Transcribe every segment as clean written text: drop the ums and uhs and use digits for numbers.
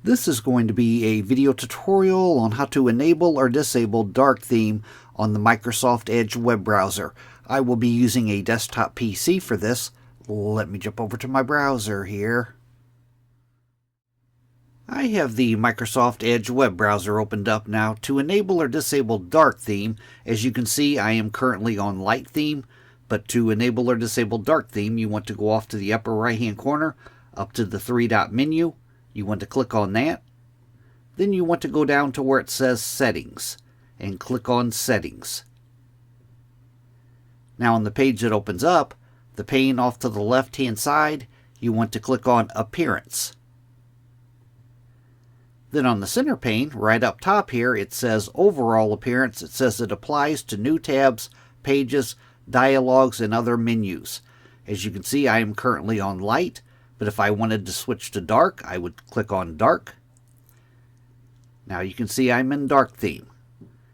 This is going to be a video tutorial on how to enable or disable dark theme on the Microsoft Edge web browser. I will be using a desktop PC for this. Let me jump over to my browser here. I have the Microsoft Edge web browser opened up now. To enable or disable dark theme, as you can see, I am currently on light theme, but to enable or disable dark theme, you want to go off to the upper right hand corner, up to the three-dot menu. You want to click on that. Then you want to go down to where it says Settings and click on Settings. Now on the page that opens up, the pane off to the left hand side, you want to click on Appearance. Then on the center pane, right up top here, it says Overall Appearance. It says it applies to new tabs, pages, dialogues, and other menus. As you can see, I am currently on light, but if I wanted to switch to dark, I would click on dark. Now you can see I'm in dark theme.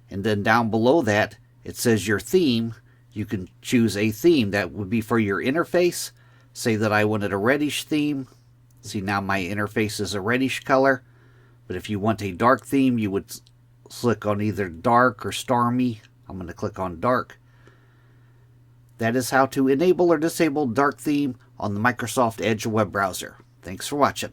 And then down below that, it says your theme. You can choose a theme that would be for your interface. Say that I wanted a reddish theme. See, now my interface is a reddish color. But if you want a dark theme, you would click on either dark or stormy. I'm going to click on dark. That is how to enable or disable dark theme on the Microsoft Edge web browser. Thanks for watching.